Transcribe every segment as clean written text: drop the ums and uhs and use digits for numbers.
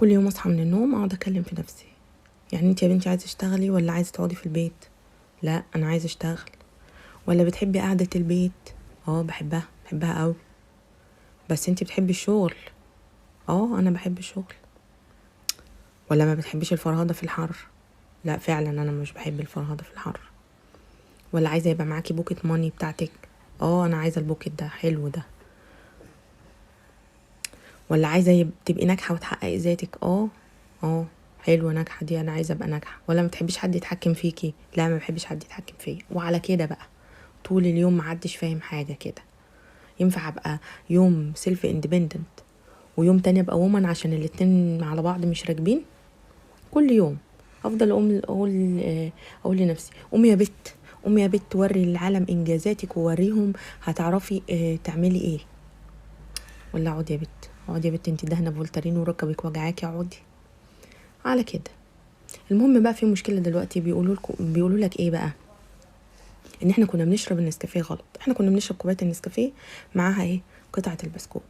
كل يوم اصحى من النوم اقعد اكلم في نفسي، يعني انت يا بنتي عايزه تشتغلي ولا عايزه تقعدي في البيت؟ لا انا عايزه اشتغل. ولا بتحبي قعده البيت؟ اه بحبها قوي. بس انت بتحبي الشغل؟ اه انا بحب الشغل. ولا ما بتحبيش الفرهده في الحر؟ لا فعلا انا مش بحب الفرهده في الحر. ولا عايزه يبقى معاكي بوكيت ماني بتاعتك؟ اه انا عايزه البوكيت ده، حلو ده. ولا عايزه تبقي ناجحه وتحققي ذاتك؟ اه حلوه ناجحه دي، انا عايزه ابقى ناجحه. ولا ما تحبيش حد يتحكم فيكي؟ لا ما بحبش حد يتحكم فيا. وعلى كده بقى طول اليوم محدش فاهم حاجه كده. ينفع ابقى يوم سيلف اندبندنت ويوم تاني ابقى وومن عشان الاتنين على بعض مش راكبين؟ كل يوم افضل اقول لنفسي قومي يا بت، قومي يا بت وري العالم انجازاتك ووريهم هتعرفي تعملي ايه. ولا اقعدي يا بت، اقعدي يا بت انت دهنه فولتارين وركبك وجعاكي، اقعدي على كده. المهم بقى في مشكله دلوقتي، بيقولوا لك ايه بقى؟ ان احنا كنا بنشرب النسكافيه غلط. احنا كنا بنشرب كوبايه النسكافيه معاها ايه؟ قطعه البسكوت.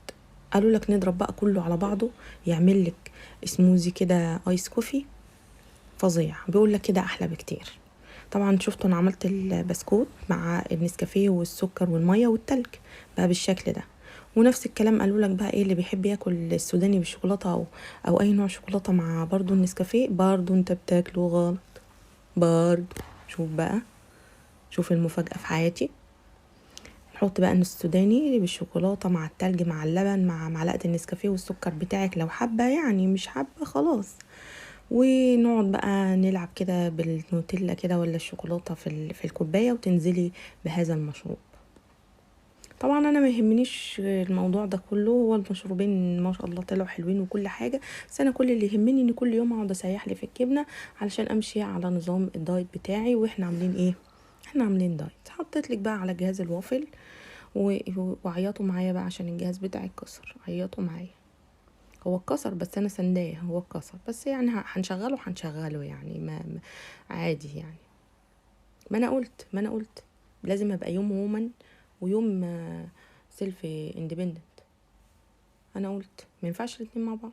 قالوا لك نضرب بقى كله على بعضه يعمل لك سموزي كده، ايس كوفي فظيع. بيقول لك كده احلى بكتير. طبعا شفتوا انا عملت البسكوت مع النسكافيه والسكر والميه والتلج بقى بالشكل ده. ونفس الكلام قالوا لك بقى ايه اللي بيحب ياكل السوداني بالشوكولاته او اي نوع شوكولاته مع برضو النسكافيه، برضو انت بتاكله غلط برضو. شوف بقى، شوف المفاجاه في حياتي. نحط بقى السوداني بالشوكولاته مع التلج مع اللبن مع معلقه النسكافيه والسكر بتاعك لو حابه، يعني مش حابه خلاص. ونقعد بقى نلعب كده بالنوتيلا كده ولا الشوكولاته في الكوبايه وتنزلي بهذا المشروب. طبعا انا ما يهمنيش الموضوع ده كله، هو المشروبين ما شاء الله طلعوا حلوين وكل حاجه. بس انا كل اللي يهمني ان كل يوم اقعد اسيح لي في الجبنه علشان امشي على نظام الدايت بتاعي. واحنا عاملين ايه؟ احنا عاملين دايت. حطيت لك بقى على جهاز الوافل وعيطوا معايا بقى عشان الجهاز بتاعي اتكسر. عيطوا معايا، هو اتكسر بس انا سنداه، هو اتكسر بس يعني هنشغله يعني عادي يعني. ما انا قلت لازم ابقى يوم وومن ويوم سيلف اندبندنت. انا قلت ما ينفعش الاتنين مع بعض.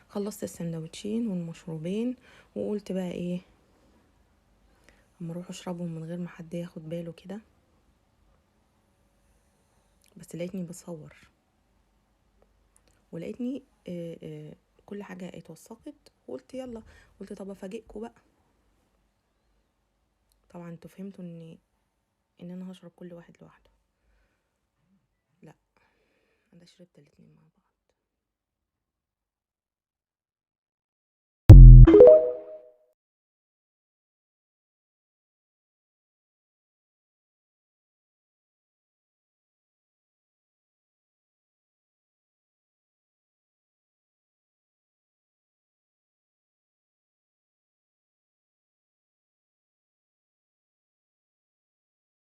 خلصت السندوتشين والمشروبين وقلت بقى ايه اما اروح اشربهم من غير ما حد ياخد باله كده. بس لقيتني بصور ولقيتني كل حاجه اتوثقت. وقلت يلا، قلت طب افاجئكم بقى. طبعا انتوا فهمتوا ان انا هشرب كل واحد لوحده. لا انا شربت الاتنين مع بعض.